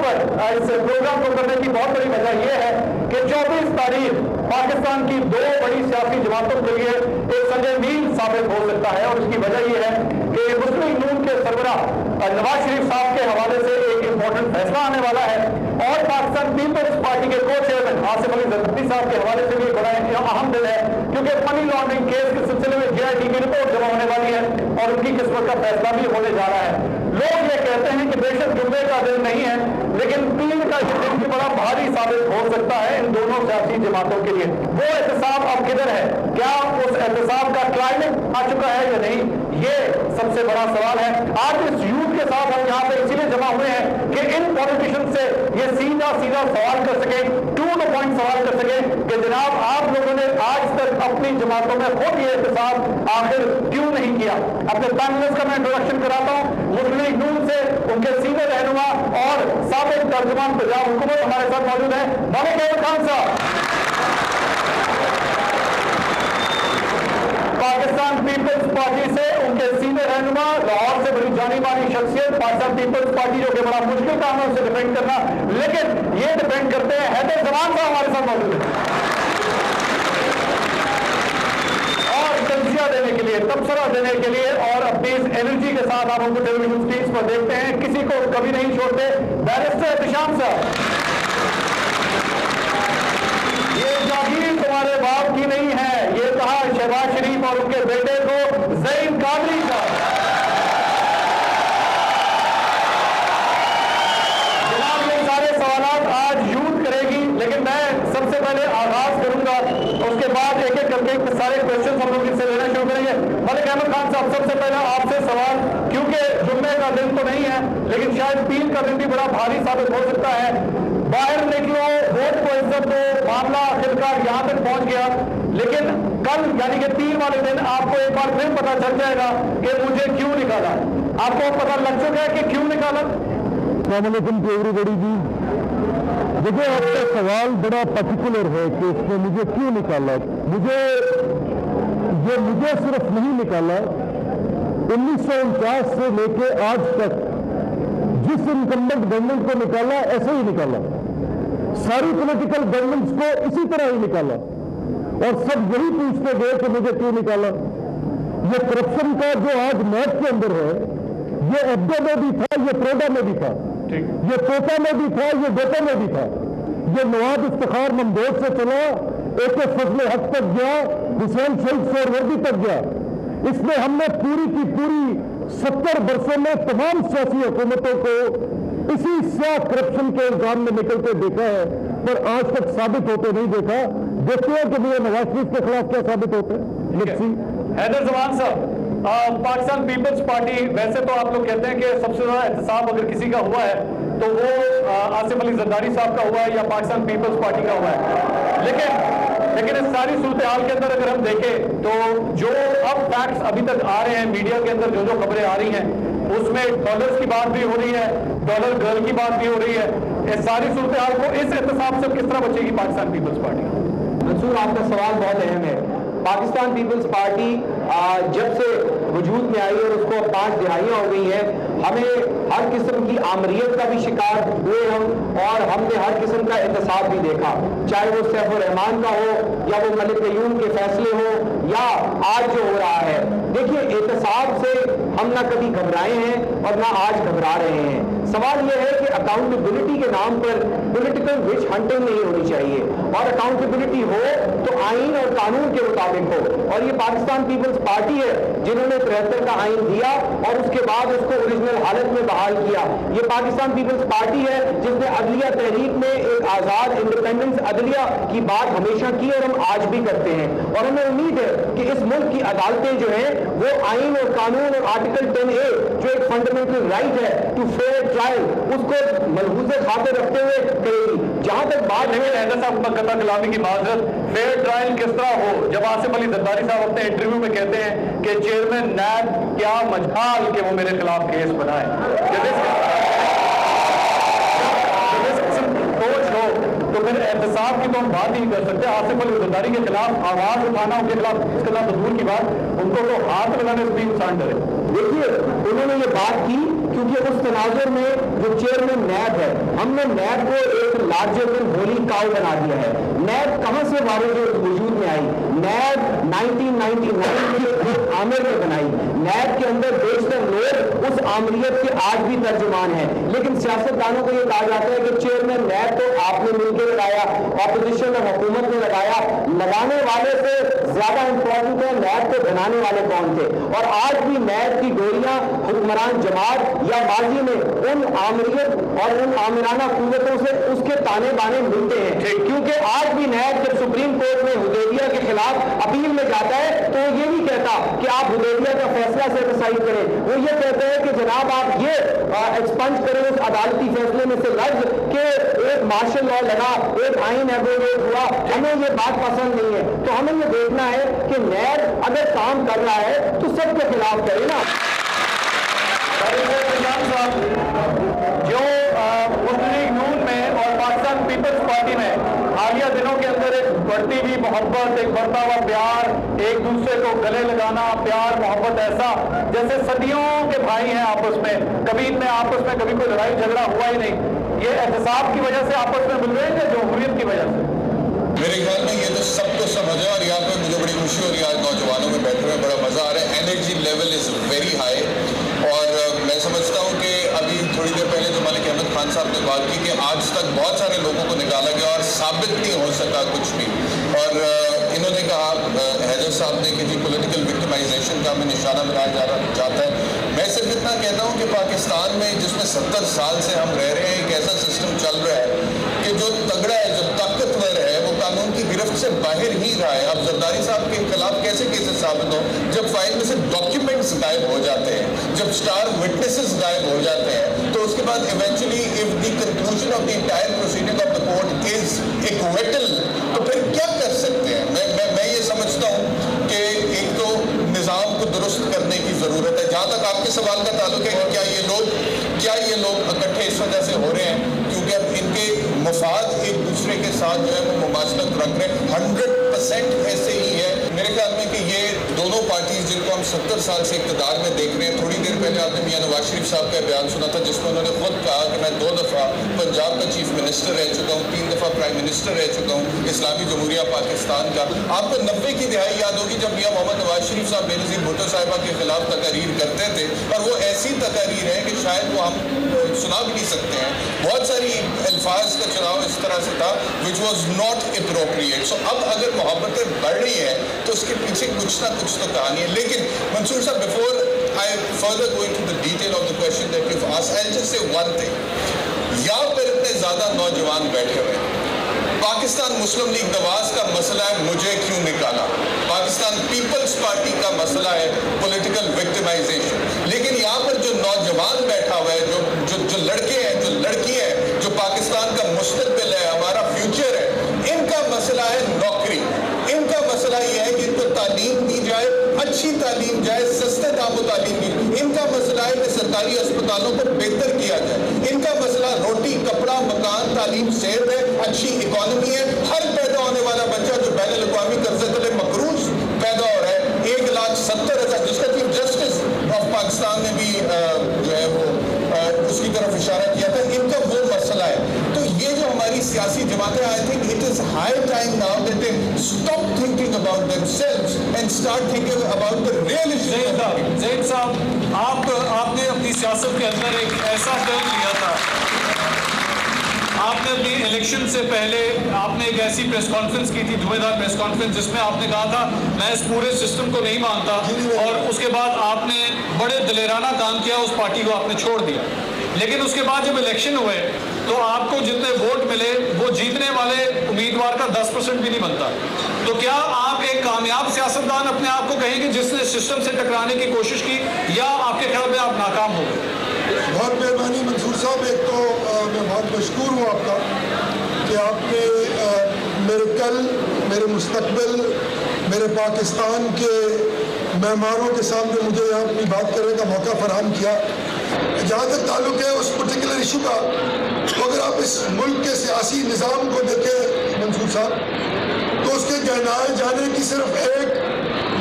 पर इस प्रोग्राम को करने की बहुत बड़ी वजह यह है कि 24 तारीख पाकिस्तान की दो बड़ी सियासी जमातों के लिए एक संजय मील साबित हो सकता है, और इसकी वजह यह है कि मुस्लिम लीग नून के सरबराह नवाज शरीफ साहब के हवाले से एक इंपॉर्टेंट फैसला आने वाला है, और पाकिस्तान पीपल्स पार्टी के को चेयरमैन आसिफ अली जरदारी साहब के हवाले से भी बड़ा अहम दिन है, क्योंकि मनी लॉन्ड्रिंग केस के सिलसिले में JIT की रिपोर्ट जमा होने वाली है और उनकी किस्मत का फैसला भी होने जा रहा है। लोग ये कहते हैं कि बेशक जुम्मे का दिन नहीं है, लेकिन पीर का दिन भी बड़ा भारी साबित हो सकता है इन दोनों सियासी जमातों के लिए। वो एहतसाब अब किधर है? क्या उस एहतसाब का क्लाइमेक्स आ चुका है या नहीं? ये सबसे बड़ा सवाल है। आज इस यूथ के साथ हम यहाँ पे इसीलिए जमा हुए हैं कि इन पॉलिटिशियन से ये सीधा सीधा सवाल कर सके, टू द पॉइंट सवाल कर सके कि जनाब आप लोगों ने आज तक अपनी जमातों में खुद ये एहतसाब आखिर क्यों नहीं किया? अपने पैनलिस्ट का मैं इंट्रोडक्शन कराता हूँ। मुस्लिम लीग नून से उनके सीनियर रहनुमा और साबिक तर्जुमान पंजाब हुकूमत हमारे साथ मौजूद है, मलिक अहमद खान साहब। पाकिस्तान पीपल्स पार्टी से उनके सीनियर रहनुमा, लाहौर से बड़ी जानी मानी शख्सियत, पाकिस्तान पीपल्स पार्टी जो कि बड़ा मुश्किल काम है उसे डिफेंड करना, लेकिन ये डिफेंड करते हैं हैदर जमान साहब हमारे साथ मौजूद है। और तंजिया देने के लिए, तबसरा देने के लिए और अपनी इस एनर्जी के साथ आप उनको टेलीविजन स्क्रीन पर देखते हैं, किसी को कभी नहीं छोड़ते, बैरिस्टर एहतिशाम साहब। ये जागीर तुम्हारे बाप की नहीं है, ये कहा शहबाज शरीफ और उनके बेटे को ज़ईन कादरी का। जनाब ये सारे सवालात आज यूथ करेगी, लेकिन मैं सबसे पहले आगाज करूंगा, उसके बाद एक एक करके सारे क्वेश्चन हम लोग इससे लेना शुरू करेंगे। मलिक अहमद खान साहब, सबसे पहले आपसे सवाल, क्योंकि जुम्मे का दिन तो नहीं है लेकिन शायद पीर का दिन भी बड़ा भारी साबित हो सकता है, बाहर निकलो, वोट को इज्जत दो, मामला आखिरकार यहाँ तक पहुंच गया, लेकिन कल यानी कि पीर वाले दिन आपको एक बार फिर पता चल जाएगा कि मुझे क्यों निकाला। आपको पता लग चुका है कि क्यों निकाला? एवरीबॉडी जी, देखिए आपका सवाल बड़ा पर्टिकुलर है कि इसने मुझे क्यों निकाला। मुझे सिर्फ नहीं निकाला, 1949 से लेके आज तक जिस इनकम्बेंट गवर्नमेंट को निकाला ऐसे ही निकाला, सारी पॉलिटिकल गवर्नमेंट्स को इसी तरह ही निकाला, और सब यही पूछते गए कि मुझे क्यों निकाला। ये करप्शन का जो आज मैप के अंदर है, ये एब्डो में भी था, ये प्रोडा में भी था, ये कोटा में भी था, ये गोटा में भी था, ये नवाब इफ्तिखार ममदोद से चला, एक फजल हक तक गया, हुसैन शहीद सोहरवर्दी तक गया। इसमें हमने पूरी की पूरी 70 वर्षों में तमाम सियासी हुकूमतों को इसी स्याह करप्शन के इल्जाम में निकलते देखा है, पर आज तक साबित होते नहीं देखा। देखते हैं कि मुझे नवाज शरीफ के खिलाफ क्या साबित होता है। हैदर जमान साहब, पाकिस्तान पीपल्स पार्टी, वैसे तो आप लोग कहते हैं कि सबसे ज्यादा एहतसाब अगर किसी का हुआ है तो वो आसिफ अली जरदारी साहब का हुआ है या पाकिस्तान पीपल्स पार्टी का हुआ है, लेकिन इस सारी सूरत हाल के अंदर अगर हम देखें तो जो अब फैक्ट्स अभी तक आ रहे हैं मीडिया के अंदर, जो खबरें आ रही हैं उसमें डॉलर्स की बात भी हो रही है, डॉलर गर्ल की बात भी हो रही है। इस सारी सूरत हाल को, इस एहतसाब से किस तरह बचेगी पाकिस्तान पीपल्स पार्टी? मंसूर, आपका सवाल बहुत अहम है। पाकिस्तान पीपल्स पार्टी जब से वजूद में आई और उसको 5 दिहाइयाँ हो गई हैं, हमें हर किस्म की आमरीत का भी शिकार हुए हम, और हमने हर किस्म का एहतसाब भी देखा, चाहे वो सैफुर रहमान का हो या वो मलिक क़य्यूम के फैसले हो या आज जो हो रहा है। देखिए, एहतसाब से हम ना कभी घबराए हैं और ना आज घबरा रहे हैं। सवाल यह है कि अकाउंटेबिलिटी के नाम पर पॉलिटिकल विच हंटिंग नहीं होनी चाहिए, और अकाउंटेबिलिटी हो तो आइन और कानून के मुताबिक हो, और ये पाकिस्तान पीपल्स पार्टी है जिन्होंने 73 का आइन दिया और उसके बाद उसको ओरिजिनल हालत में बहाल किया। ये पाकिस्तान पीपल्स पार्टी है जिसने अदलिया तहरीक में एक आज़ाद इंडिपेंडेंस अदलिया की बात हमेशा की और हम आज भी करते हैं, और हमें उम्मीद है कि इस मुल्क की अदालतें जो हैं वो आइन और कानून और आर्टिकल 10A जो एक फंडामेंटल राइट है टू फेयर ट्रायल, उसको मलहूज़े खाते रखते हुए करेगी। जहां तक बात है हैदर साहब कतला कलामी की माजरत, फेयर ट्रायल किस तरह हो, जब आसिफ अली जरदारी साहब अपने इंटरव्यू में कहते हैं कि चेयरमैन नैब क्या मजाल कि वो मेरे खिलाफ केस बनाए, तो फिर एहतसाब की तो हम बात नहीं कर सकते। आसिफ अली जरदारी के खिलाफ आवाज उठाना, उनके खिलाफ, इसके खिलाफ दूर की बात, उनको तो हाथ लगाने से भी इंसान डरे। देखिए, उन्होंने ये बात की کیونکہ اس تناظر میں جو چیئرمین نیب ہے, ہم نے نیب کو ایک لارجر دین ہولی کاؤ بنا دیا ہے. نیب کہاں سے وارد وجود میں آئی؟ نیب 1999 میں عامر نے بنائی. نیب کے اندر بیشتر لوگ اس آمریت کے آج بھی ترجمان ہیں, لیکن سیاستدانوں کو یہ کہا جاتا ہے کہ چیئرمین نیب تو آپ نے مل کے لگایا, اپوزیشن اور حکومت نے لگایا. لگانے والے سے زیادہ امپورٹنٹ ہے نیب کو بنانے والے کون تھے. اور آج بھی نیب کی گولیاں حکمران جماعت یا ماضی میں ان آمریت اور ان آمرانہ قوتوں سے اس کے تانے بانے ملتے ہیں, کیونکہ آج بھی نیب جب سپریم کورٹ میں حدیبیہ کے خلاف اپیل میں جاتا ہے تو وہ یہ نہیں کہتا کہ آپ حدیبیہ کا فیصلہ سیٹسفائی کریں, وہ یہ کہتے ہیں کہ جناب آپ یہ ایکسپنج کریں اس عدالتی فیصلے میں سے لفظ کہ ایک مارشل لا لگا, ایک آئین ایبروگیٹ ہوا, ہمیں یہ بات پسند نہیں ہے. تو ہمیں یہ دیکھنا ہے کہ نیب اگر کام کر رہا ہے تو سب کے خلاف کرے نا. جو مسلم لیگ نون میں اور پاکستان پیپلز پارٹی میں حالیہ دنوں کے اندر ایک بڑھتی ہوئی محبت, ایک بڑھتا ہوا پیار, ایک دوسرے کو گلے لگانا, پیار محبت ایسا جیسے صدیوں کے بھائی ہیں آپس میں, کبھی ان میں آپس میں کبھی کوئی لڑائی جھگڑا ہوا ہی نہیں. یہ احتساب کی وجہ سے آپس میں مل رہے ہیں یا جمہوریت کی وجہ سے؟ میرے خیال میں یہ تو سب کو سمجھ ہے, اور یہاں پہ مجھے بڑی خوشی ہو رہی ہے, آج نوجوانوں میں بیٹھے ہوئے بڑا مزہ آ رہا ہے. Energy level is very high, اور میں سمجھتا ہوں کہ ابھی تھوڑی دیر پہلے جو ملک احمد خان صاحب نے بات کی کہ آج تک بہت سارے لوگوں کو نکالا گیا اور ثابت نہیں ہو سکا کچھ بھی. اور انہوں نے کہا, حیدر صاحب نے, کہ جی پولیٹیکل وکٹمائزیشن کا ہمیں نشانہ بنایا جاتا ہے. میں صرف اتنا کہتا ہوں کہ پاکستان میں جس میں 70 سال سے ہم رہ رہے ہیں, ایک ایسا سسٹم چل رہا ہے کہ جو تگڑا ہے, جو طاقتور ہے, وہ قانون کی گرفت سے باہر ہی رہا ہے. اب زرداری صاحب کے خلاف کیسے کیسز ثابت ہو جب فائل میں سے ڈاکیومنٹس غائب ہو جاتے ہیں, جب اسٹار وٹنسز غائب ہو جاتے ہیں, تو اس کے بعد eventually if the conclusion of the entire proceeding of the court is acquittal, تو پھر کیا کر سکتے ہیں؟ میں یہ سمجھتا ہوں کہ ایک تو نظام کو درست کرنے کی ضرورت ہے. جہاں تک آپ کے سوال کا تعلق ہے کہ کیا یہ لوگ اکٹھے اس وجہ سے ہو رہے ہیں کیونکہ اب ان کے مفاد ایک دوسرے کے ساتھ جو ہے وہ مماثلت رکھ رہے ہیں, 100% ایسے ہی ہے. میرے خیال میں کہ یہ دونوں پارٹیز جن کو ہم 70 سال سے اقتدار میں دیکھ رہے ہیں, تھوڑی دیر پہلے آپ نے میاں نواز شریف صاحب کا بیان سنا تھا جس میں انہوں نے خود کہا کہ میں 2 دفعہ پنجاب کا چیف منسٹر رہ چکا ہوں, 3 دفعہ پرائم منسٹر رہ چکا ہوں اسلامی جمہوریہ پاکستان کا. آپ کو 90 کی دہائی یاد ہوگی جب میاں محمد نواز شریف صاحب بینظیر بھٹو صاحبہ کے خلاف تقاریر کرتے تھے, اور وہ ایسی تقاریر ہے کہ شاید وہ ہم سنا بھی نہیں سکتے ہیں. بہت ساری الفاظ کا چناؤ اس طرح سے تھا which was not appropriate. So اب اگر محبتیں بڑھ رہی ہیں تو اس کے پیچھے کچھ نہ کچھ تو کہانی ہے. لیکن منصور صاحب, before I further go into the detail of the question that you've asked, I'll just say one thing. یہاں پر اتنے زیادہ نوجوان بیٹھے ہوئے ہیں. پاکستان مسلم لیگ نواز کا مسئلہ ہے مجھے کیوں نکالا, پاکستان پیپلز پارٹی کا مسئلہ ہے پولیٹیکل وکٹمائزیشن. لیکن یہاں پر جو نوجوان بیٹھا ہوا ہے, جو لڑکے ہیں, جو لڑکی ہیں, جو پاکستان کا مستقبل ہے, ہمارا فیوچر ہے, ان کا مسئلہ ہے نوکری. ان کا مسئلہ یہ ہے کہ ان کو تعلیم دی جائے, اچھی تعلیم جائے, سستے داموں تعلیم دی جائے. ان کا مسئلہ ہے کہ سرکاری اسپتالوں کو بہتر کیا جائے. ان کا مسئلہ روٹی, کپڑا, مکان, تعلیم, صحت ہے, اچھی اکانومی ہے. ہر پیدا ہونے والا بچہ جو بین الاقوامی قرضے تلے مقروض پیدا ہو رہا ہے, 1,70,000, جس کا چیف جسٹس آف پاکستان نے بھی جو ہے وہ اس کی طرف اشارہ کیا تھا, ان کا وہ مسئلہ ہے. تو یہ جو ہماری سیاسی جماعتیں, I think it is high time now that they stop thinking about themselves and start thinking about the real issue. Zaid صاحب, آپ نے اپنی سیاست کے اندر ایک ایسا ٹرن لیا تھا, آپ نے اپنی الیکشن سے پہلے آپ نے ایک ایسی پریس کانفرنس کی تھی, دھویں دھار پریس کانفرنس, جس میں آپ نے کہا تھا میں اس پورے سسٹم کو نہیں مانتا, اور اس کے بعد آپ نے بڑے دلیرانہ کام کیا, اس پارٹی کو آپ نے چھوڑ دیا. لیکن اس کے بعد جب الیکشن ہوئے تو آپ کو جتنے ووٹ ملے وہ جیتنے والے امیدوار کا 10% بھی نہیں بنتا. تو کیا آپ ایک کامیاب سیاستدان اپنے آپ کو کہیں گے جس نے سسٹم سے ٹکرانے کی کوشش کی, یا آپ کے خیال میں آپ ناکام ہو گئے؟ بہت مہربانی منصور صاحب. ایک تو میں بہت مشکور ہوں آپ کا کہ آپ نے میرے کل, میرے مستقبل, میرے پاکستان کے معماروں کے سامنے مجھے یہاں اپنی بات کرنے کا موقع فراہم کیا. جہاں تک تعلق ہے اس پرٹیکولر ایشو کا, تو اگر آپ اس ملک کے سیاسی نظام کو دیکھیں منصور صاحب, تو اس کے گہرائے جانے کی صرف ایک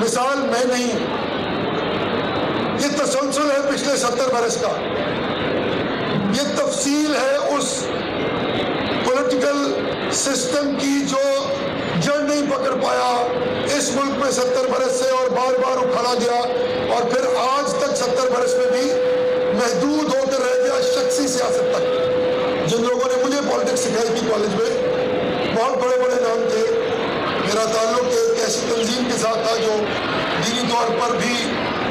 مثال میں نہیں, یہ تسلسل ہے پچھلے 70 برس کا. یہ تفصیل ہے اس پولیٹیکل سسٹم کی جو جڑ نہیں پکڑ پایا اس ملک میں 70 برس سے اور بار بار اکھاڑا گیا اور پھر آج تک 70 برس میں بھی محدود ہو کر رہ گیا شخصی سیاست تک. جن لوگوں نے مجھے پالیٹکس سکھائی تھی کالج میں بہت بڑے بڑے نام تھے. میرا تعلق ایک ایسی تنظیم کے ساتھ تھا جو دینی طور پر بھی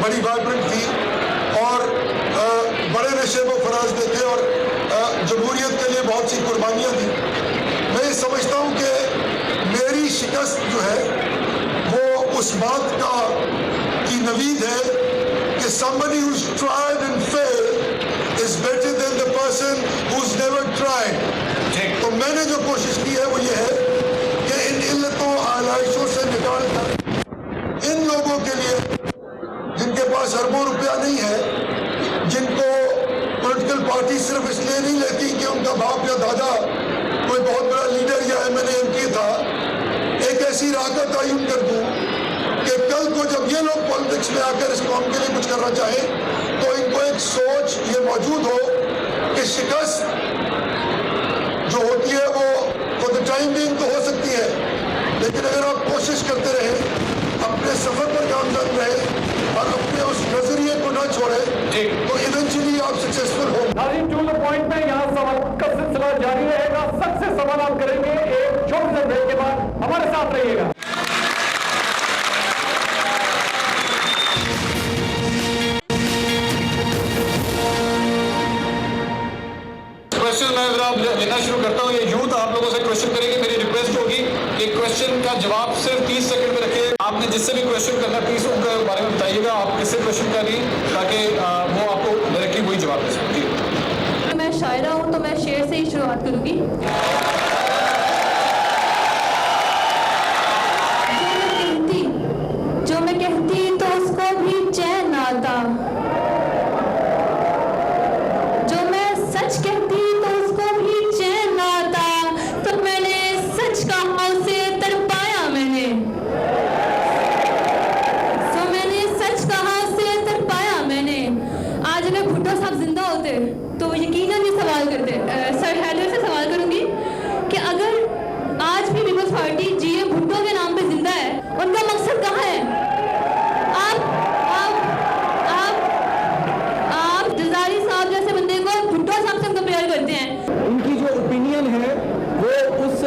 بڑی وائبرنٹ تھی اور بڑے نشے کو فراز دیتے اور جمہوریت کے لیے بہت سی قربانیاں دی. میں یہ سمجھتا ہوں کہ میری شکست جو ہے وہ اس بات کی نوید ہے کہ somebody who's tried and failed is better than the person who's never tried. تو میں نے جو کوشش کی ہے وہ یہ ہے کہ ان علتوں آلائشوں سے نکال کر ان لوگوں کے لیے جن کے پاس اربوں روپیہ نہیں ہے, جن کو پولیٹیکل پارٹی صرف اس لیے نہیں لیتی کہ ان کا باپ یا دادا کوئی بہت بڑا لیڈر یا MNA تھا, ایک ایسی راہ کا تعین کر دوں کہ کل کو جب یہ لوگ پالیٹکس میں آ کر اس قوم کے لیے کچھ کرنا چاہیں تو ان کو ایک سوچ یہ موجود ہو کہ شکست جو ہوتی ہے وہ فور دا ٹائم بینگ تو ہو سکتی ہے, لیکن اگر آپ کوشش کرتے رہیں, اپنے سفر پر گامزن رہیں اور اپنے اس نظریے کو نہ چھوڑیں تو ایونچولی آپ سکسیسفل ہوں. ناظرین ٹو دا پوائنٹ میں یہاں سوال کا سلسلہ جاری رہے گا. سب سے سوال آپ کریں گے ایک چھوٹے سے بریک کے بعد. ہمارے ساتھ رہیے گا. کوشچن میں ذرا لینا شروع کرتا ہوں. یہ یوتھ آپ لوگوں سے کوشچن کریں گے. میری ریکویسٹ ہوگی کہ کوشچن کا جواب صرف 30 سیکنڈ میں رکھیں. آپ نے جس سے بھی کوشچن کرنا پلیز ان کے بارے میں بتائیے گا آپ کس سے کوشچن کر رہی ہیں تاکہ وہ آپ کو ڈائریکٹلی وہی جواب دے سکیں. میں شاعرہ ہوں تو میں شعر سے ہی شروعات کروں گی. جو میں کہتی تو اس کو بھی چین نہ آتا, جو میں سچ کہتی تو اس کو بھی چین نہ آتا, تو میں نے سچ کہا اسے تڑپایا میں نے, تو میں نے سچ کہا اسے تڑپایا میں نے. آج اگر بھٹو صاحب زندہ ہوتے تو وہ یقیناً یہ سوال کرتے. سر حیدر سے سوال کروں گی کہ اگر آج بھی پیپلز پارٹی جی اے بھٹو کے نام پہ زندہ ہے, ان کا مقصد کہاں ہے؟ آپ جزاری صاحب جیسے بندے کو بھٹو صاحب سے کمپیئر کرتے ہیں. ان کی جو اوپینین ہے وہ اس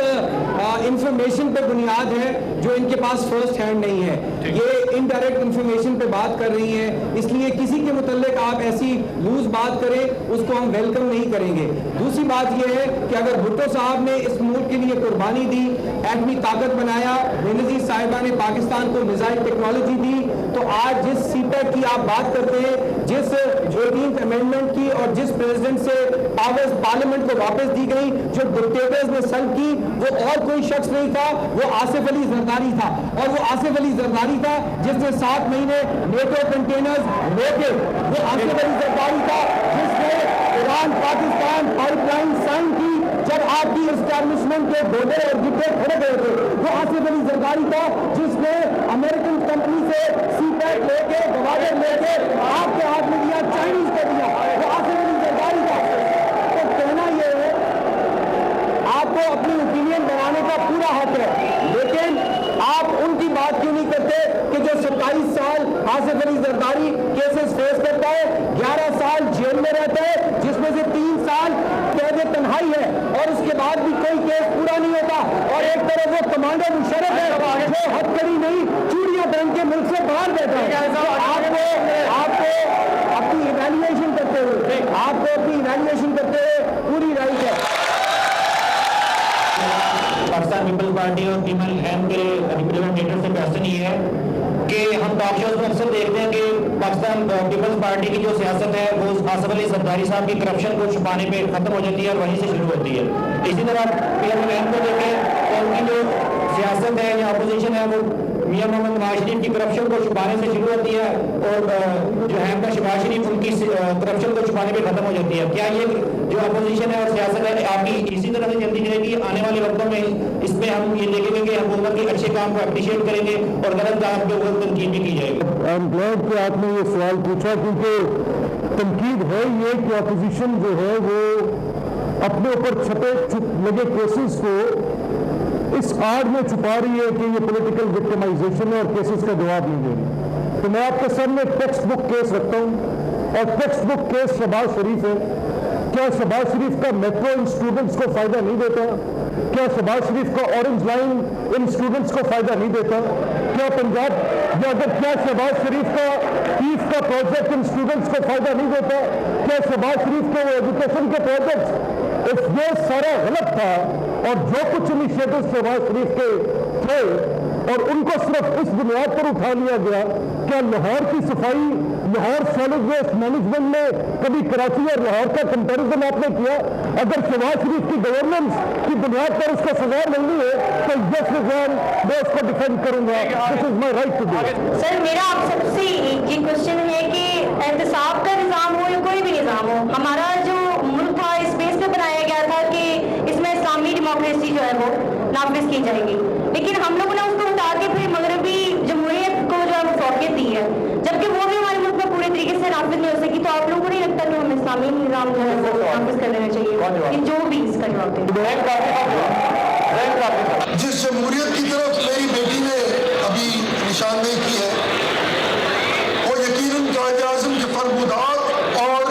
انفارمیشن پہ بنیاد ہے جو ان کے پاس فرسٹ ہینڈ نہیں ہے. یہ انڈائریکٹ انفارمیشن پہ بات کر رہی ہیں, اس لیے کسی کے متعلق آپ ایسی لوز بات کریں اس کو ہم ویلکم نہیں کریں گے. دوسری بات یہ ہے کہ اگر بھٹو صاحب نے اس ملک کے لیے قربانی دی, ایٹمی طاقت بنایا, بینظیر صاحبہ نے پاکستان کو میزائل ٹیکنالوجی دی, تو آج جس سی پیک کی آپ بات کرتے ہیں, جس 18th امینڈمنٹ کی اور جس پریزیڈنٹ سے پاورز پارلیمنٹ کو واپس دی گئی, جو ڈکٹیٹرز نے سلب کی, وہ اور کوئی شخص نہیں تھا, وہ آصف علی زرداری تھا. اور وہ آصف علی زرداری تھا جس نے 7 مہینے نیٹو کنٹینرز روکے. وہ آصف علی زرداری تھا جس نے Iran Pakistan pipeline sign کی جب آپ کی اسٹیبلشمنٹ کے گوڈے اور گڈے کھڑے گئے تھے. وہ آصف علی زرداری تھا جس نے امریکن کمپنی سے سی پیک لے کے گوادر لے کے آپ کے ہاتھ میں دیا, چائنیز کو دیا. وہ آصف علی زرداری تھا. تو کہنا یہ ہے آپ کو اپنی اوپینین بنانے کا پورا حق ہے, لیکن آپ ان کی بات کیوں نہیں کرتے کہ جو 27 سال آصف علی زرداری کیسز فیس کرتا ہے, 11 سال جیل میں رہتا ہے, جس میں سے 3 سال قید تنہائی ہے, اور اس کے بعد بھی کوئی کیس پورا نہیں ہوتا. اور ایک طرف وہ کمانڈر مشرف ہے جو ہتھکڑی نہیں چوڑیاں پہن کے ملک سے باہر بیٹھا ہے. آپ کو اپنی ایویلویشن کرتے ہوئے پوری رائٹ ہے. پاکستان پیپلز پارٹی اور پیپل ایم کے ریپرزینٹیٹیو سے کوشچن یہ ہے کہ ہم ٹاک شوز میں اکثر دیکھتے ہیں کہ پاکستان پیپلز پارٹی کی جو سیاست ہے وہ آصف علی زرداری صاحب کی کرپشن کو چھپانے پہ ختم ہو جاتی ہے اور وہیں سے شروع ہوتی ہے. اسی طرح پی ایم ایم کو دیکھیں تو ان کی جو سیاست ہے یا اپوزیشن ہے وہ میاں محمد نواز شریف کی کرپشن کو چھپانے سے شروع ہوتی ہے اور جو ہے کا شہباز شریف ان کی کرپشن کو چھپانے پہ ختم ہو جاتی ہے. کیا یہ جو اپوزیشن ہے اور سیاست ہے آپ کی اسی طرح سے چلتی رہے گی؟ آنے والے وقتوں میں اس میں ہم یہ دیکھیں گے کہ حکومت کے اچھے کام کو اپریشیٹ کریں گے اور غلط کام کے اوپر تنقید بھی کی جائے گی. آئی ایم گلیڈ کہ آپ نے یہ سوال پوچھا, کیونکہ तनकीद है ये कि अपोजिशन जो है वो अपने ऊपर लगे केसेस को इस आड़ में छुपा रही है कि ये पॉलिटिकल विक्टिमाइजेशन है और केसेस का जवाब नहीं दे रही। तो मैं आपके सामने टेक्स्ट बुक केस रखता हूं और टेक्स्ट बुक केस शहबाज शरीफ है। क्या शहबाज शरीफ का मेट्रो इन स्टूडेंट्स को फायदा नहीं देता? क्या शहबाज शरीफ का ऑरेंज लाइन इन स्टूडेंट्स को फायदा नहीं देता? क्या पंजाब या क्या शहबाज शरीफ का पीस का प्रोजेक्ट इन स्टूडेंट्स को फायदा नहीं देता? क्या शहबाज शरीफ के वो एजुकेशन के प्रोजेक्ट ये सारा गलत था और जो कुछ इनिशिएटिव शहबाज शरीफ के थे और उनको सिर्फ इस बुनियाद पर उठा लिया गया? क्या लाहौर की सफाई, लाहौर सॉलिड वेस्ट मैनेजमेंट में कभी कराची और लाहौर का कंपैरिजन आपने किया? अगर शहबाज शरीफ की गवर्नेंस की बुनियाद पर उसको सजा मिलनी है तो यस विजन मैं उसको डिफेंड करूंगा। This is my right to do. Sir मेरा आप सबसे ये क्वेश्चन है कि एहतसाब का निज़ाम हो या कोई भी निज़ाम हो, हमारा जो मुल्क था इस बेस पे बनाया गया था कि इसमें इस्लामी डेमोक्रेसी जो है वो नाफिज की जाएगी, लेकिन हम लोगों ने उसको उठा के फिर मगरबी जमहूरियत को जो है फौकियत दी है, जबकि वो भी हमारे मुल्क में पूरे तरीके से नाफिज नहीं हो सकी। तो आप लोगों को नहीं लगता कि हमें इस्लामी निज़ाम जो है वो नाफिज कर देना चाहिए कि जो भी इसका जवाब दे? जिस जमहूरियत की तरफ मेरी बेटी ने अभी निशानदेही की है वो यकीनन कायदे आज़म के फरमुदात और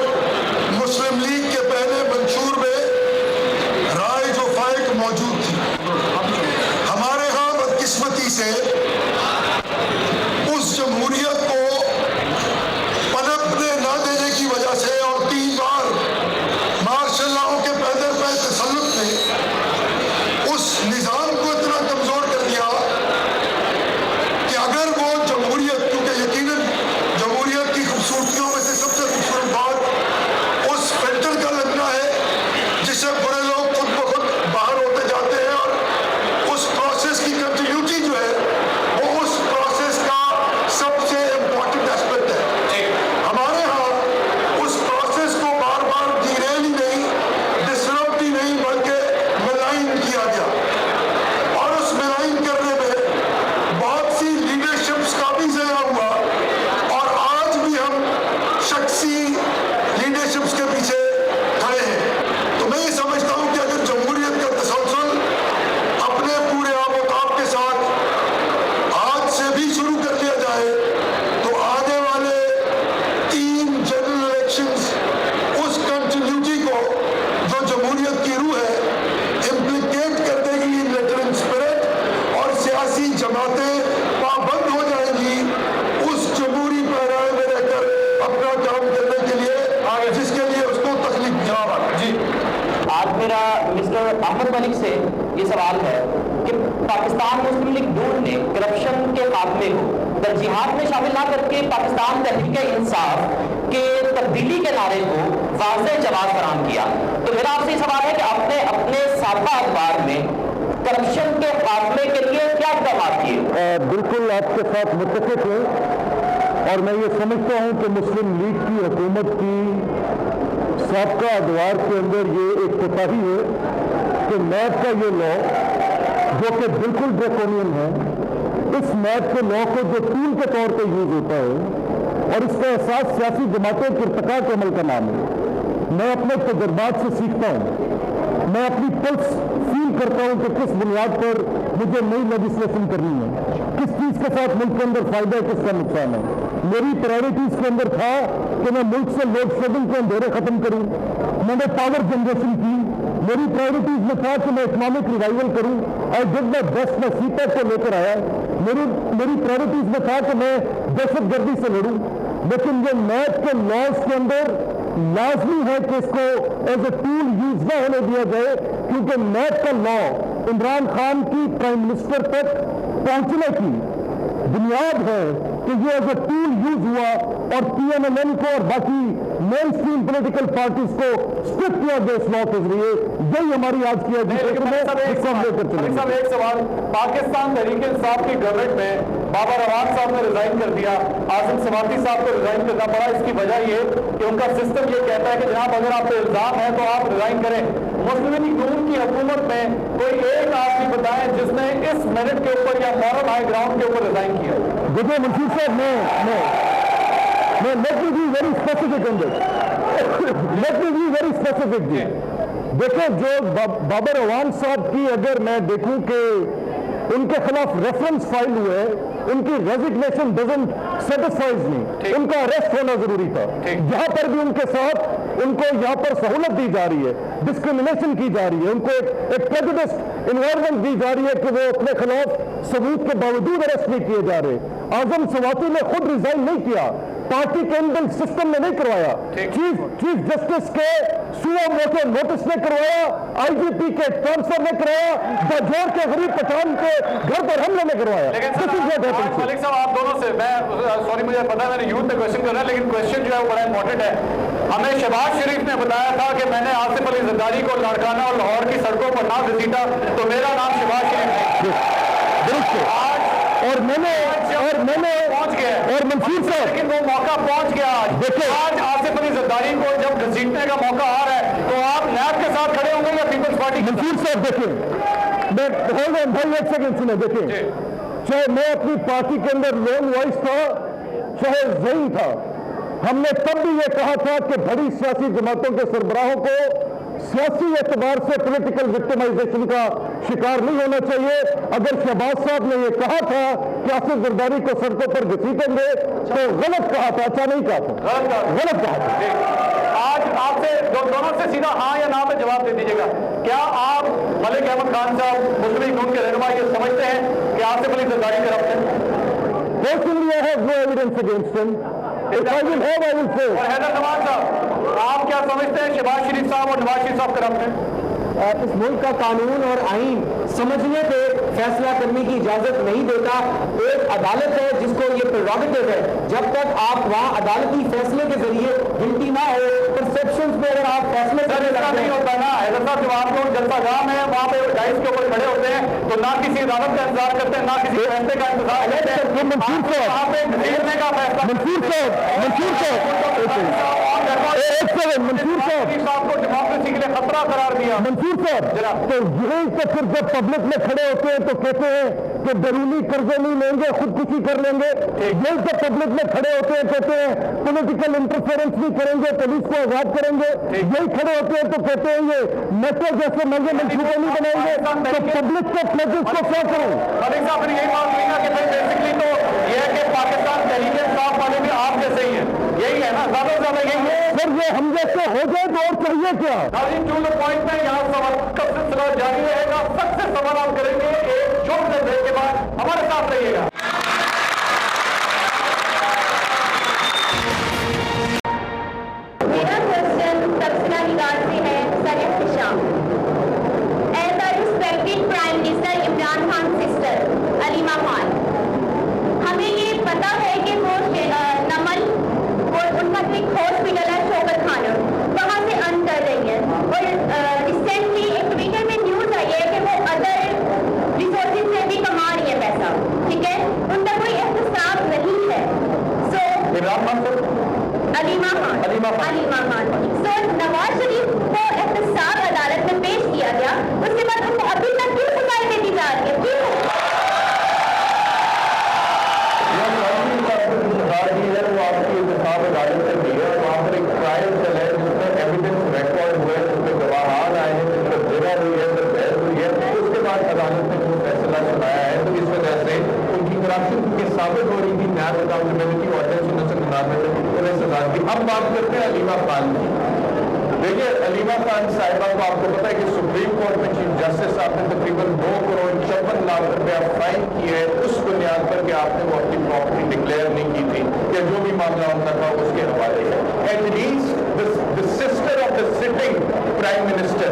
मुस्लिम लीग के पहले मंशूर में राय जो फाइक मौजूद थी। हमारे यहाँ बदकिस्मती से उस जमहूरियत को पनपने न देने की वजह से और 3 बार मार्शल लॉ के पैदल पे तसल्लुत ने उस निज़ाम को इतना कमज़ोर कर दिया कि अगर वो जमहूरियत, क्योंकि यकीनन जमहूरियत की खूबसूरतियों में से सबसे खूबसूरत बात उस फिल्टर का लगना है जिससे बुरे लोग खुद ब खुद बाहर होते जाते हैं और उस प्रोसेस की कंटिन्यूटी जो है वो उस प्रोसेस का सबसे इम्पोर्टेंट एस्पेक्ट है। हमारे यहाँ उस प्रोसेस को बार बार डिरेल ही नहीं, डिसरप्ट ही नहीं, बल्कि मलाइन किया गया और उस मलाइन करने में बहुत सी लीडरशिप्स का भी ज़या हुआ और आज भी हम शख्सी लीडरशिप्स के पीछे खड़े हैं। तो मैं ये समझता हूँ कि अगर जमहूरियत का तसलसल अपने पूरे आबोताब के साथ आज से भी शुरू कर लिया जाए तो आने वाले 3 जनरल इलेक्शंस उस कंटिन्यूटी को जो जमहूरियत की रूह है इम्प्लीकेट कर देगी इन लेटरिंग स्पिरिट और सियासी जमातें पाबंद हो जाएंगी उस जमहूरी पैराए में रहकर अपना काम करने के लिए जिसके लिए उसको तकलीफ जवाब जी। आज मेरा मिस्टर अहमद मलिक से ये सवाल है कि पाकिस्तान मुस्लिम लीग नून ने करप्शन के खात्मे को तरजीहात में शामिल ना करके पाकिस्तान तहरीक इंसाफ के तब्दीली के नारे को वाज़ेह जवाब फराहम किया। तो मेरा आपसे ये सवाल है कि आपने अपने साबका अखबार में करप्शन के खात्मे के लिए क्या इक़दाम किए? बिल्कुल आपके साथ मुत्तफ़िक़ है और मैं ये समझता हूँ कि मुस्लिम लीग की हुकूमत की साबका अदवार के अंदर ये एक कोताही है कि मैप का ये लॉ जो कि बिल्कुल ड्रैकोनियन है, इस मैप के लॉ को जो टूल के तौर पर यूज होता है और इसका एहसास सियासी जमातों के इर्तिका के अमल का नाम है। मैं अपने तजुर्बात से सीखता हूँ, मैं अपनी पल्स फील करता हूँ कि किस बुनियाद पर मुझे नई लेजिस्लेशन करनी है, किस चीज़ के साथ मुल्क के अंदर फायदा है, किसका नुकसान है। मेरी प्रायोरिटीज के अंदर था कि मैं मुल्क से लोड शेडिंग के अंधेरे खत्म करूँ, मैंने पावर जनरेशन की। मेरी प्रायोरिटीज में था कि मैं इकोनॉमिक रिवाइवल करूँ और जब मैं बेस्ट में सीपैक को लेकर आया, मेरी प्रायोरिटीज में था कि मैं दहशतगर्दी से लड़ूँ। लेकिन ये मैप के लॉज के अंदर लाजमी है कि इसको एज ए टूल यूज न होने दिया जाए, क्योंकि मैप का लॉ इमरान खान की प्राइम मिनिस्टर तक पहुंचने की बुनियाद है कि ये एज ए टूल यूज हुआ और PMLN को और बाकी मेन स्ट्रीम पोलिटिकल पार्टीज को स्ट्रिप किया गया इस लॉ के जरिए। यही हमारी आज की एजुकेशन है, इसको हम लेकर चलेंगे। एक सवाल, पाकिस्तान तहरीक इंसाफ की गवर्नमेंट में बाबर अवान साहब ने रिजाइन कर दिया, आसिम समाती साहब को रिजाइन करना पड़ा। इसकी वजह ये कि उनका सिस्टम ये कहता है कि जनाब अगर आप पे इल्जाम है तो आप रिजाइन करें। मुस्लिम लीग नून की हुकूमत में कोई एक आदमी बताएं जिसने इस मेरिट के ऊपर या मॉरल हाई ग्राउंड के ऊपर रिजाइन किया? देखिए मंसूर साहब, मैं let me be very specific on this. Let me be very specific जी। देखो, जो बाबर अवान साहब की अगर मैं देखूं कि उनके खिलाफ रेफरेंस फाइल हुए, उनकी रेजिग्नेशन डजंट सेटिस्फाइज मी, उनका अरेस्ट होना जरूरी था। यहाँ पर भी उनके साथ उनको यहाँ पर सहूलत दी जा रही है, डिस्क्रिमिनेशन की जा रही है, उनको एक प्रेजुडिस इन्वायरमेंट दी जा रही है कि वो अपने खिलाफ सबूत के बावजूद अरेस्ट नहीं किए जा रहे। आजम सवाती ने खुद रिजाइन नहीं किया, पार्टी के इनबिल्ट सिस्टम में नहीं करवाया, चीफ जस्टिस के सुओ मोटो नोटिस ने करवाया, आईजीपी के ट्रांसफर ने करवाया, बाजार के गरीब पठान के घर पर हमले ने करवाया। मलिक साहब, आप दोनों से मैं सॉरी, मुझे पता है मैंने यूथ में क्वेश्चन करना है, लेकिन क्वेश्चन जो है वो बड़ा इंपॉर्टेंट है। हमें शहबाज शरीफ ने बताया था कि मैंने आसिफ अली जरदारी को लाड़काना और लाहौर की सड़कों पर ना घसीटा, तो मेरा नाम शहबाज शरीफ है। और मैंने पहुंच गया, और मंसूर साहब, लेकिन वो मौका पहुंच गया। देखिए, आज आसिफ अली जरदारी को जब घसीटने का मौका आ रहा है, तो आप नैब के साथ खड़े होंगे या पीपल्स पार्टी? मंसूर साहब देखिए, मैं भाई एक सेकंड सुने, देखिए, चाहे मैं अपनी पार्टी के अंदर लोन वॉइस था, चाहे ज़हीन था, हमने तब भी ये कहा था कि बड़ी सियासी जमातों के सरबराहों को सियासी एतबार से पॉलिटिकल विक्टिमाइजेशन का शिकार नहीं होना चाहिए। अगर शहबाज साहब ने ये कहा था कि आसिफ जरदारी को सड़कों पर घसीटेंगे, तो गलत कहा था, अच्छा नहीं कहा था, गलत कहा था। आज आपसे दोनों से सीधा हाँ या ना पे जवाब दे दीजिएगा। क्या आप मलिक अहमद खान साहब मुस्लिम लीग नून के रहनुमा ये समझते हैं कि आसिफ अली जरदारी करप्ट है? Personally, I have no evidence against him. If I will have, I will say. और हैदर नवाज साहब, आप क्या समझते हैं शहबाज शरीफ साहब और नवाज शरीफ साहब करप्ट हैं? इस मुल्क का कानून और आईन समझने पे फैसला करने की इजाजत नहीं देता। एक अदालत है जिसको ये प्रेरोगेटिव है, जब तक आप वहाँ अदालती फैसले के जरिए गिल्टी ना हो, परसेप्शन पे अगर आप फैसले करने लगते नहीं होता ना हैदर साहब, जब आप लोग जलसागाह में वहाँ पे डाइस के ऊपर खड़े होते हैं, तो ना किसी अदालत का इंतजार करते हैं, ना किसी फैसले का इंतजार करते हैं। वहाँ पे घसीटने का फैसला मंसूर साहब को डेमोक्रेसी के लिए खतरा करार दिया। मंसूर साहब, तो यही तो फिर जब पब्लिक में खड़े होते हैं तो कहते हैं कि दरूनी कर्जे नहीं लेंगे, खुदकुशी कर लेंगे। यही तो पब्लिक में खड़े होते हैं, कहते हैं पॉलिटिकल इंटरफेरेंस नहीं करेंगे, पुलिस को आजाद करेंगे। यही खड़े होते हैं तो कहते हैं ये मेट्रो जैसे महंगे मंसूबे नहीं बनाएंगे, तो पब्लिक के प्लेजेस को क्या करें? मलिक साहब, यही बात हुई ना कि भाई बेसिकली तो ये है कि पाकिस्तान तहरीक इंसाफ वाले भी आप जैसे ही है, यही है ना, ज्यादा से ज्यादा यही है। सर, ये हम जैसे हो जाए तो और चाहिए क्या? टू द पॉइंट में यहाँ सवाल का सिलसिला जारी रहेगा, सबसे सवाल आप करेंगे एक छोटे ब्रेक के बाद। हमारे साथ रहिएगा। मेरा क्वेश्चन तबसरा निगार से है sir Ehtisham. As a respected prime minister Imran Khan sister Aleema Khan, हमें ये पता है कि वो नमल और उनका जो एक हॉस्पिटल है शौकत खानम, वहाँ से अर्न कर रही है। और रिसेंटली एक ट्विटर में न्यूज़ आई है कि वो अदर रिसोर्सेज से भी कमा रही है पैसा, ठीक है, उनका कोई एहतसाब नहीं है। सो अलीमा खान सो नवाज शरीफ को एहतसाब अदालत में पेश किया गया, उसके बाद उनको अभी तक क्यों सजाएं देती जा रही है? क्यों? साबित हो रही थी नैब अकाउंटेबिलिटी ऑर्डिनेंस 1999 उन्हें सजा दी। अब बात करते हैं अलीमा खान की। देखिए, अलीमा खान साहिबा को आपको पता है कि सुप्रीम कोर्ट में चीफ जस्टिस साहब ने तकरीबन 2 करोड़ 54 लाख रुपया फाइन किए उस बुनियाद पर कि आपने वो अपनी प्रॉपर्टी डिक्लेयर नहीं की थी, या जो भी मामला उनका था उसके हवाले से। At least the sister of the sitting prime minister,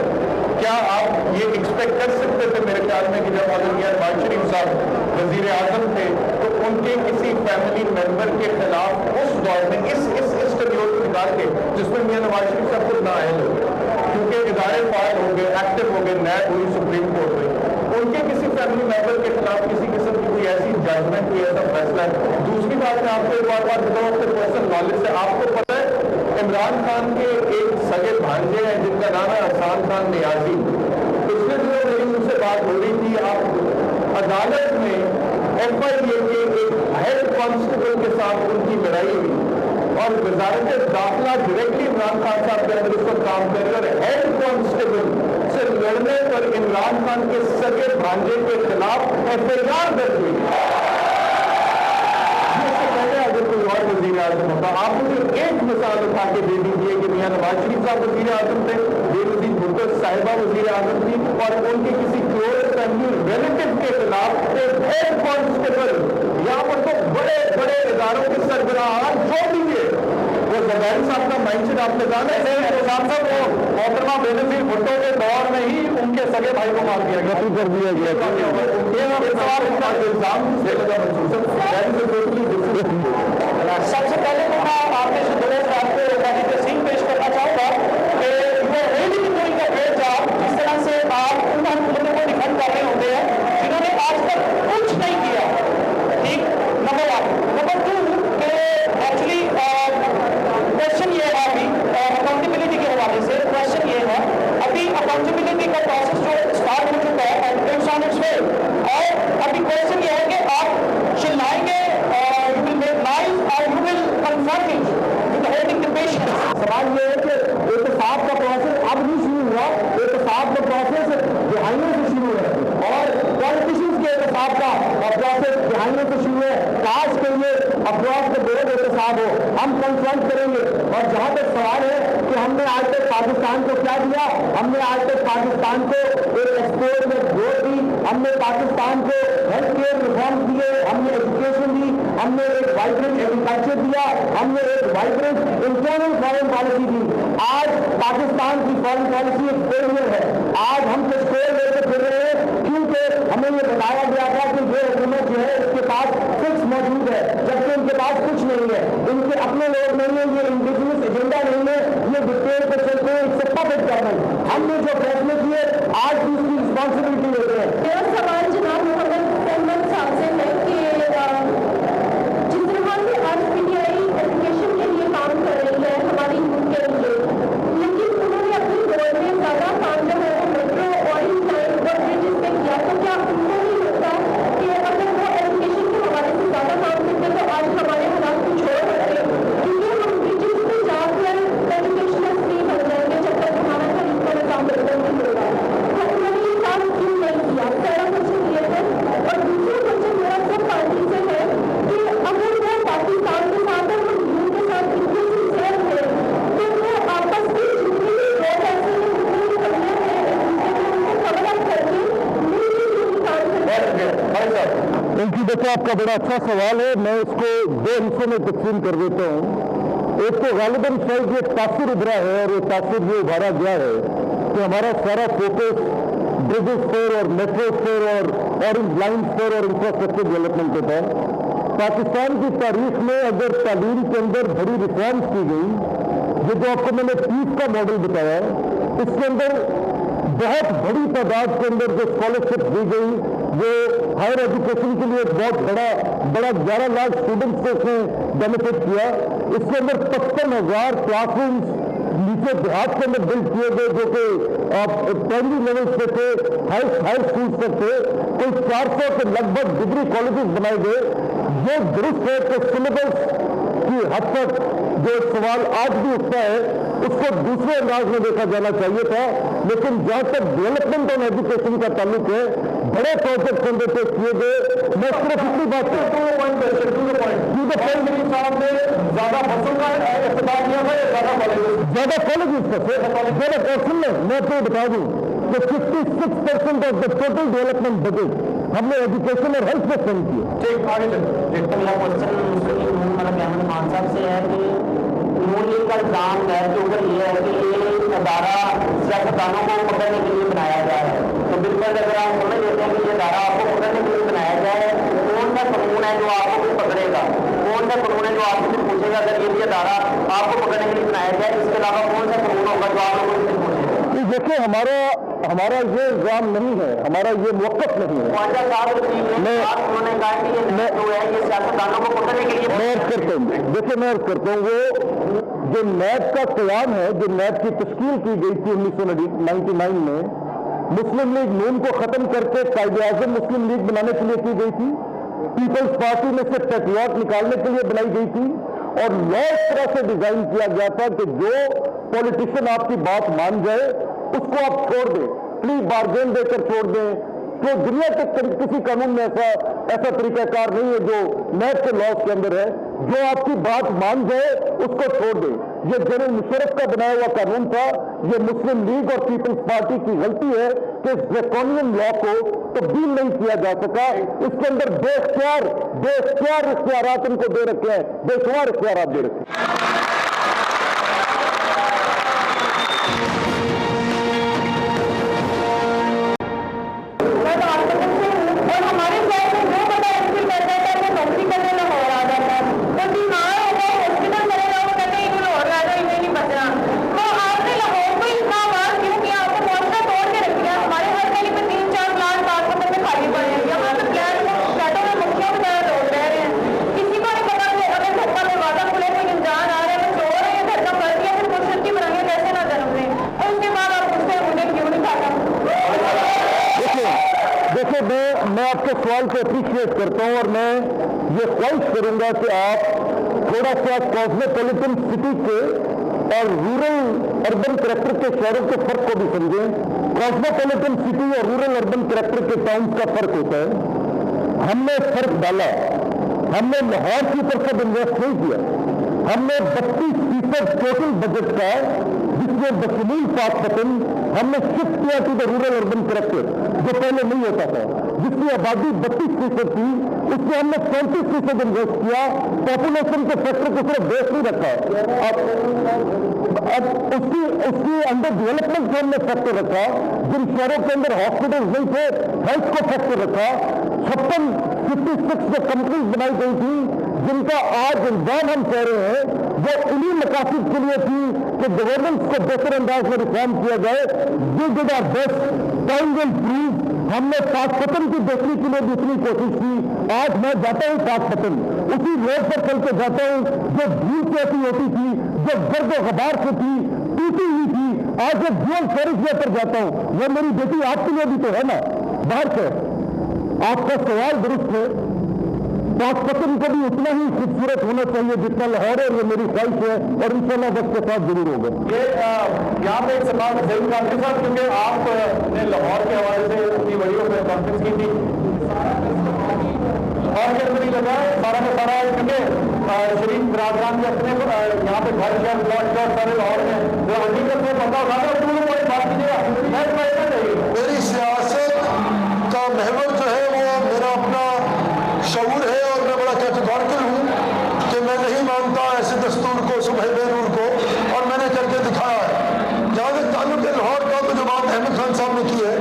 क्या आप ये एक्सपेक्ट कर सकते थे मेरे ख्याल में कि जब आजमिया नवाज शरीफ साहब वजीर आजम थे तो उनके किसी फैमिली मेंबर के खिलाफ उस दौर में इस टेन्योर को निकाल के जिसमें मियां नवाज शरीफ साहब खुद नाअहल हो गए, क्योंकि इदारे फाइल हो गए, एक्टिव हो गए, नैब हुई, सुप्रीम कोर्ट हुई, उनके किसी फैमिली मेंबर के खिलाफ किसी किस्म की कोई ऐसी जजमेंट, कोई ऐसा फैसला है। दूसरी बात मैं आपको एक बात बताऊँ अपने पर्सनल नॉलेज से, आपको पता है इमरान खान के एक सगे भांजे हैं जिनका नाम है हसान खान नियाजी। पिछले दिनों मेरी उनसे बात हो रही थी, आप अदालत में FIA के एक हेड कांस्टेबल के साथ उनकी लड़ाई हुई और वजारत दाखिला डायरेक्टली इमरान खान साहब के अंदर उसको काम कर रही है और हेड कांस्टेबल से लड़ने पर इमरान खान के सगे भांजे के खिलाफ FIR दर्ज हुई। अगर कोई और वजीर आजम होता, आप मुझे एक मिसाल उठा के दे दीजिए कि मियां नवाज शरीफ साहब वजीर आजम थे, बेनजीर भुट्टो साहिबा वजीर आजम थी और उनके किसी क्लोज फैमिली रिलेटिव के खिलाफ एक हेड कांस्टेबल, यहाँ पर तो बड़े बड़े इदारों के सरबराहान छोड़ दीजिए, वो जरदारी साहब का माइंडसेट आपने जाना है साहब वो मोहतरमा बेनजीर भुट्टो के दौर में ही उनके सगे भाई को मार दिया गया, कर दिया गया। सबसे पहले तो मैं आपके से दो आपको तस्वीर पेश करना चाहूँगा कि वो really doing a great job, जिस तरह से आप उन हुकूमतों को डिफेंड कर रहे होते हैं जिन्होंने आज तक कुछ नहीं किया, ठीक, नंबर 1। नंबर 2 कि एक्चुअली क्वेश्चन ये है अभी अकाउंटेबिलिटी के हवाले से, क्वेश्चन ये है अभी अकाउंटेबिलिटी का प्रोसेस जो स्टार्ट हो चुका है एंड इट्स ऑन इट्स वे, और अभी क्वेश्चन ये है कि आप चिल्लाएंगे सवाल ये है कि एहतसाब का प्रोसेस अब नहीं शुरू हुआ, एहतसाब का प्रोसेस दिहाइयों से शुरू है और पॉलिटिशियंस के एहतसाब का प्रोसेस दिहाइयों से शुरू है। काश के लिए अक्रॉस द बोर्ड एहतसाब हो, हम कंफ्रंट करेंगे। और जहाँ तक सवाल है कि हमने आज तक पाकिस्तान को क्या दिया, हमने आज तक पाकिस्तान को एक एक्सपोर्ट में ग्रोथ दी, हमने पाकिस्तान को हेल्थ केयर रिफॉर्म दिए, हमने एजुकेशन दी, हमने एक वाइब्रेंट एग्रीकल्चर दिया, हमने एक वाइब्रेंट इंटरनल फॉरेन पॉलिसी दी। आज पाकिस्तान की फॉरेन पॉलिसी एक फेलियर है। आज हम कश्मीर लेकर फिर रहे हैं क्योंकि हमें ये बताया गया था कि ये हुकूमत जो है इसके पास फिक्स मौजूद है, जबकि इनके पास कुछ नहीं है, इनके अपने लोग नहीं है, ये इंडिजिनस एजेंडा नहीं है, ये डिक्टेट पर चलते हैं, इससे पकड़ कर रहे हैं। हमने जो फैसले किए आज भी उसकी रिस्पॉन्सिबिलिटी लेते हैं। मेरा सवाल जनाब मोहम्मद अहमद साहब से है कि जिस तरह से आज पीटीआई एजुकेशन के लिए काम कर रही है हमारी यूथ के लिए, लेकिन उन्होंने अपनी बोर्ड में ज़्यादा काम जो है वो मेट्रो ऑरेंज लाइन और ब्रिजेस पे किया, तो क्या उनको नहीं लगता कि अगर वो एजुकेशन के हवाले से ज़्यादा काम करते तो आज हमारे हालात कुछ और होते, क्योंकि हम ब्रिजेस पे जाकर एजुकेशनल फ्री बन जाएंगे जब तक हमारा खरीद का काम करते नहीं होगा। तो उन्होंने ये काम क्यों नहीं किया? पहला क्वेश्चन ये है। और दूसरा क्वेश्चन मेरा सब पार्टी से है कि अगर वो पाकिस्तान के साथ और हम यूथ के साथ इतने सिंसियर थे तो वो आपस की जितनी भी लोग ऐसे हैं जितनी करने हैं उनको कवर अप करके मिलकर काम करते। इनकी देखो आपका बड़ा अच्छा सवाल है, मैं इसको दो हिस्सों में तकसीम कर देता हूँ। एक तो गालिबन शायद ये तासुर उभरा है और ये तासुर ये उभारा गया है कि हमारा सारा फोकस ब्रिजेस पर और मेट्रो पर और ऑरेंज लाइन्स पर और इंफ्रास्ट्रक्चर डेवलपमेंट पे था। पाकिस्तान की तारीख में अगर तालीम के अंदर बड़ी रिफॉर्म्स की गई, ये जो आपको मैंने पीस का मॉडल बताया, इसके अंदर बहुत बड़ी तादाद के अंदर जो स्कॉलरशिप दी गई, वो हायर एजुकेशन के लिए बहुत बड़ा 11 लाख स्टूडेंट्स को उसने बेनिफिट किया। इसके अंदर 55,000 क्लासरूम्स नीचे देहात के अंदर बिल्ड किए गए जो कि प्राइमरी लेवल्स पे थे, हाई स्कूल्स तक थे, कोई 400 के लगभग डिग्री कॉलेजेस बनाए गए। ये दुरुस्त है कि सिलेबस की हद तक जो सवाल आज भी उठता है उसको दूसरे अंदाज में देखा जाना चाहिए था, लेकिन जहां तक डेवलपमेंट ऑन एजुकेशन का ताल्लुक है, बड़े प्रोजेक्ट अंडरटेक किए गए। मैं सिर्फ इतनी बात साहब ने ज्यादा बसों का इस्तेमाल किया था, ज्यादा कॉलेज ज्यादा सुन लें, मैं तो बता दूं कि 56% of the total development budget हमने एजुकेशन और हेल्थ पे स्पेंड किए। ठीक, आगे चलिए। मेरा क्वेश्चन अहमद खान साहब से है कि नून लीग का इल्जाम है के ऊपर ये है कि ये अदारा सियासतदानों को पकड़ने के लिए बनाया गया है, तो बिल्कुल अगर आप समझ लेते हैं कि ये अदारा आपको पकड़ने के लिए बनाया गया है, कौन सा कानून है जो आपको फिर पकड़ेगा, कौन सा कानून है जो आपको फिर पूछेगा अगर ये भी अदारा आपको पकड़ने के लिए बनाया गया है, इसके अलावा कौन सा कानून होगा जो आप लोगों से पूछेगा? देखिए, हमारा ये इल्जाम नहीं है, हमारा ये मौक़िफ़ नहीं है। उन्होंने कहा कि ये जो है ये सियासतदानों को पकड़ने के लिए मैं अर्ज़ करता हूँ, देखिए मैं अर्ज़ करता हूँ, वो जो नैब का क़याम है, जो नैब की तश्कील की गई थी 1999 में, मुस्लिम लीग नून को ख़त्म करके कायदे-ए-आज़म मुस्लिम लीग बनाने के लिए की गई थी, पीपल्स पार्टी में से पैट्रियट निकालने के लिए बनाई गई थी, और लॉ इस तरह से डिजाइन किया गया था कि जो पॉलिटिशियन आपकी बात मान जाए उसको आप छोड़ दें, प्ली बार्गेन देकर छोड़ दें। तो दुनिया के किसी कानून में ऐसा तरीकाकार नहीं है जो नेट के लॉज के अंदर है, जो आपकी बात मान जाए उसको छोड़ दे। ये जनरल मुशर्रफ का बनाया हुआ कानून था। ये मुस्लिम लीग और पीपल्स पार्टी की गलती है कि इस ड्रैकोनियन लॉ को तब्दील नहीं किया जा सका। इसके अंदर बेख्तियार इख्तियारात इनको दे रखे हैं, बेशुमार इख्तियारात दे रखे हैं। मैं आपके सवाल को अप्रिशिएट करता हूं और मैं ये ख्वाहिश करूंगा कि आप थोड़ा सा कॉस्मोपॉलिटन सिटी के और रूरल अर्बन करैक्टर के शहरों के फर्क को भी समझें। कॉस्मोपॉलिटन सिटी और रूरल अर्बन करैक्टर के टाउन्स का फर्क होता है। हमने फर्क डाला, हमने लाहौर की ऊपर सब इन्वेस्ट नहीं किया। हमने 32% टोटल बजट का, जिसमें बशमूल पाकपतन, हमने शिफ्ट किया to the rural urban character, जो पहले नहीं होता था। जिसकी आबादी 32% थी, उसमें हमने 35% इन्वेस्ट किया। पॉपुलेशन के फैक्टर को सिर्फ बेस नहीं रखा, अब उसकी अंडर डेवलपमेंट को हमने फैक्टर रखा। जिन शहरों के अंदर हॉस्पिटल नहीं थे, हेल्थ को फैक्टर रखा। 56 जो कंपनीज बनाई गई थी, जिनका आज इल्जाम हम कह रहे हैं वो इन्हीं मकासद के लिए थी कि गवर्नेंस को बेहतर अंदाज में रिफॉर्म किया जाए। We did our best, time will prove. हमने पाकपतन की बेहतरी के लिए भी इतनी कोशिश की। आज मैं जाता हूँ पाकपतन, उसी रोड पर चल के जाता हूँ जो धूल से ऐसी होती थी, जो गर्द गबार से थी, टूटी हुई थी। आज मैं ड्यूल फेरिस पर जाता हूँ। वो मेरी बेटी आपके लिए भी तो है ना, बाहर से। आपका सवाल दुरुस्त है, पाकपतन को भी उतना ही खूबसूरत होना चाहिए जितना लाहौर है। ये मेरी ख्वाहिश है और इंशाल्लाह वक्त के साथ जरूर होगा। ये यहाँ पे एक सवाल जरूर काफी साहब, क्योंकि आपने लाहौर के हवाले से अपनी वीडियो पे कॉन्फ्रेंस की थी और के अंदर ही लगा है सारा का सारा, क्योंकि शरीफ बरादरान के अपने यहाँ पे घर शहर प्लॉट और सारे लाहौर में जो हकीकत में पता उठाता है, पूरी कोई बात कीजिएगा। मेरी सियासत का महवर जो है वो मेरा अपना शऊर है और मैं बड़ा कैटेगोरिकल हूँ कि मैं नहीं मानता ऐसे दस्तूर को, सुबह बेनूर को, और मैंने करके दिखाया है। जहाँ तक ताल्लुक है लाहौर का, तो जो बात अहमद खान साहब ने की है,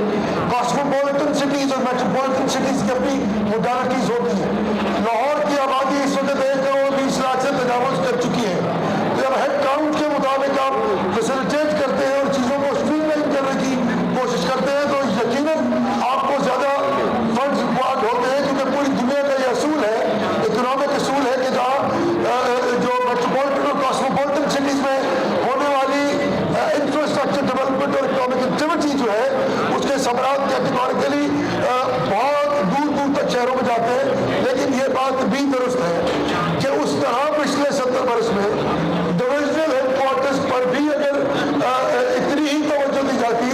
कॉस्मोपॉलिटन सिटीज और मेट्रोपॉलिटन सिटीज की अपनी मोडालिटीज होती है। लाहौर की आबादी इस वक्त 1 करोड़ 20 लाख से तजावुज कर चुकी है। तो जब हेड काउंट के मुताबिक आप फैसिलिटेट करते हैं और चीज़ों को स्ट्रीमलाइन करने की कोशिश करते हैं, तो यकीनन आपको ज़्यादा फंड्स रिक्वायर्ड होते हैं, क्योंकि पूरी दुनिया का ये असूल है, इकोनॉमिक असूल है कि जहाँ जो मेट्रोपॉलिटन और कॉस्मोपॉलिटन सिटीज में होने वाली इंफ्रास्ट्रक्चर डेवलपमेंट और इकोनॉमिक एक्टिविटी जो है, उसके सबरात कैटेगोरिकली बहुत दूर दूर तक शहरों में जाते हैं। लेकिन ये बात भी दुरुस्त है कि उस तरह पिछले 70 वर्ष में डिविजनल हेडक्वार्टर्स पर भी अगर इतनी ही तवज्जो दी जाती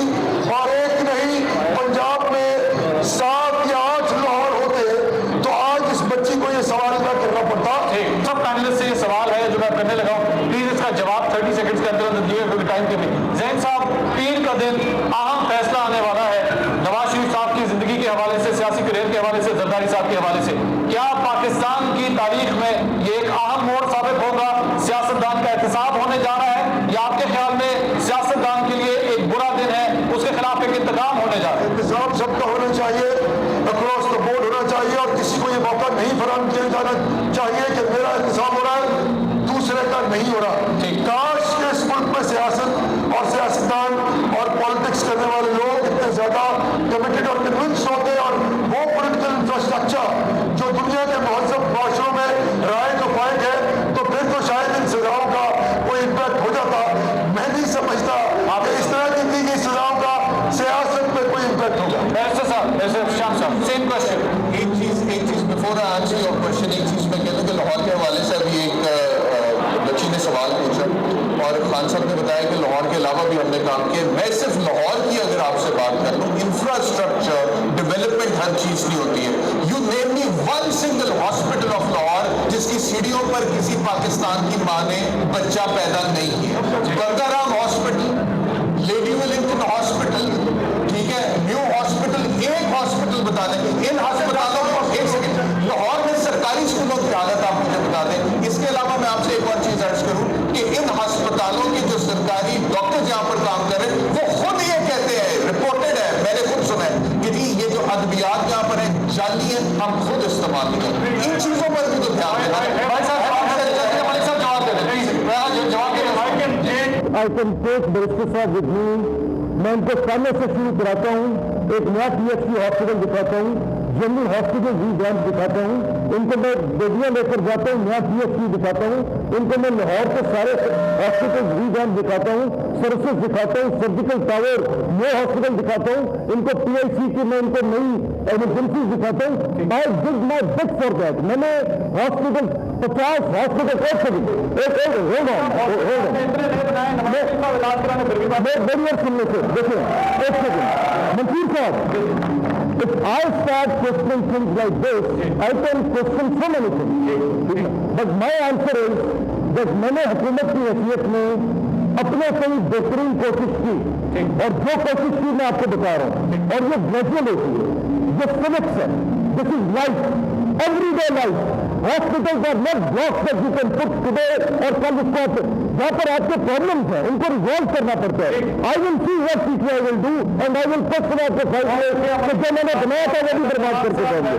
और एक नहीं पंजाब में 7 या 8 लाहौर होते, तो आज इस बच्ची को ये सवाल ना करना पड़ता। सब पैनलिस्ट से ये सवाल है जो मैं करने लगा हूँ, प्लीज इसका जवाब 30 सेकंड्स के अंदर दिए हुए टाइम के भी। जैन साहब, 3 का दिन अहम फैसला आने वाला है नवाज शरीफ साहब की जिंदगी के हवाले से, सियासी करियर के हवाले से, जरदारी साहब के हवाले से। क्या पाकिस्तान की तारीख में ये एक अहम मोड़ साबित होगा? सियासतदान का एहतसाब होने जा रहा है या आपके ख्याल में सियासतदान के लिए एक बुरा दिन है, उसके खिलाफ एक इंतकाम होने जा रहा है? इंतजाम सबका होना चाहिए, अक्रॉस द बोर्ड होना चाहिए, और किसी को ये मौका नहीं फराहम किया जाना चाहिए कि मेरा इंतजाम हो रहा है, दूसरे का नहीं हो रहा। काश के इस मुल्क में सियासत और सियासतदान और पॉलिटिक्स करने वाले लोग इतने ज्यादा कमिटेड और कन्विंस होते, और वो पॉलिटिकल इंफ्रास्ट्रक्चर जो दुनिया के महजब माशरों में राय को फायद है, तो फिर तो शायद इन सजाओं का कोई इम्पैक्ट हो जाता। मैं नहीं समझता कि इस तरह की दी गई सजाओं का सियासत में कोई इम्पैक्ट होगा। Same question. एक चीज before I answer your question, एक चीज मैं कहता हूँ कि लाहौर के हवाले से अभी एक اور خان صاحب نے بتایا کہ لاہور کے علاوہ بھی ہم نے کام کیا. میں صرف لاہور کی اگر آپ سے بات کر لوں, انفراسٹرکچر ڈیولپمنٹ ہر چیز کی ہوتی ہے. You name me one single hospital of Lahore جس کی سیڑھیوں پر کسی پاکستان کی ماں نے بچہ پیدا نہیں کیا. برگرام ہاسپٹل, لیڈی ولنگٹن ہاسپٹل, ٹھیک ہے, نیو ہاسپٹل, ایک ہاسپٹل بتا دیں. ان ہسپتالوں میں ایک سیکنڈ, لاہور میں سرکاری اسکولوں کی حالت آپ مجھے بتا دیں. اس کے علاوہ میں آپ سے ایک اور چیز عرض کروں کہ ان ہسپتالوں کے جو سرکاری ڈاکٹر جہاں پر کام کر رہے ہیں وہ خود یہ کہتے ہیں, رپورٹڈ ہے, میں نے خود سنا ہے کہ جی یہ جو ادویات یہاں پر ہیں جعلی ہیں, ہم خود استعمال نہیں کرتے. ان چیزوں پر بھی تو دھیان دینا ہے. I can take Barrister صاحب with me. میں ان کو کامے سے شروع کراتا ہوں, ایک نیا PHC ہاسپٹل دکھاتا ہوں, جنرل ہاسپٹل ریویمپ دکھاتا ہوں, ان کو میں بیٹیاں لے کر جاتا ہوں, نیا PHC دکھاتا ہوں, ان کو میں لاہور کے سارے ہاسپٹل ریویمپ دکھاتا ہوں, سروسز دکھاتا ہوں, سرجیکل ٹاور نئے ہاسپٹل دکھاتا ہوں, ان کو PIC کی میں ان کو نئی ایمرجنسیز دکھاتا ہوں. I did my best for that. میں نے ہاسپٹل 50 ہاسپٹل سننے سے دیکھیں ایک سیکنڈ منصور صاحب, if I start questioning things like this, I can question so many things. But my answer is that میں نے حکومت کی حیثیت میں اپنے سے بہترین کوشش کی, اور جو کوشش کی میں آپ کو بتا رہا ہوں, اور یہ گریجویل ہوتی ہے, یہ سوکس ہے, this is life, every day life. Hospitals are not blocks that you can put today اور کل اس کو جہاں پر آپ کے پرابلمس ہیں ان کو ریزالو کرنا پڑتا ہے. I will see what PTI will do and I will put for آپ کو جو میں نے بنایا تھا وہ بھی برباد کر کے جائیں گے.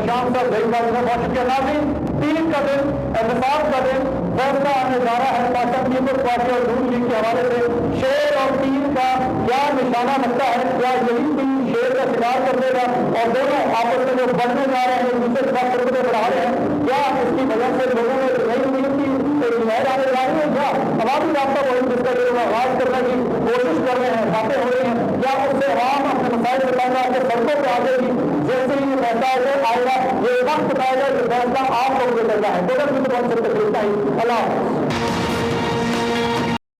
شام صاحب صحیح بات ہے. بہت شکریہ ناظرین, 3 کا دن, احتساب کا دن, فیصلہ آنے جا رہا ہے پاکستان پیپلز پارٹی اور نون لیگ کے حوالے سے. شیر اور تیر کا کیا نشانہ لگتا ہے, کیا یہی ٹیم شیر کا شکار کر دے گا, اور دونوں آپس میں جو بڑھنے جا رہے ہیں دوسرے کے ساتھ سرکتیں بڑھا رہے ہیں, کیا اس کی وجہ سے لوگوں میں نئی امید کی لہر آنے جا رہی ہے, یا عوامی رابطہ مہم جس کا جو آغاز کرنے کی کوشش کر رہے ہیں, باتیں ہو رہی ہیں, کیا اس سے عوام اپنے مسائل سے پہلے آپ کے سڑکوں پہ آ جائے گی, جیسے ہی یہ فیصلہ آئے گا یہ وقت بتائے گا کہ فیصلہ آپ لوگوں کو کرنا ہے. ٹوٹل بھی تو بہت سکتا ہی. اللہ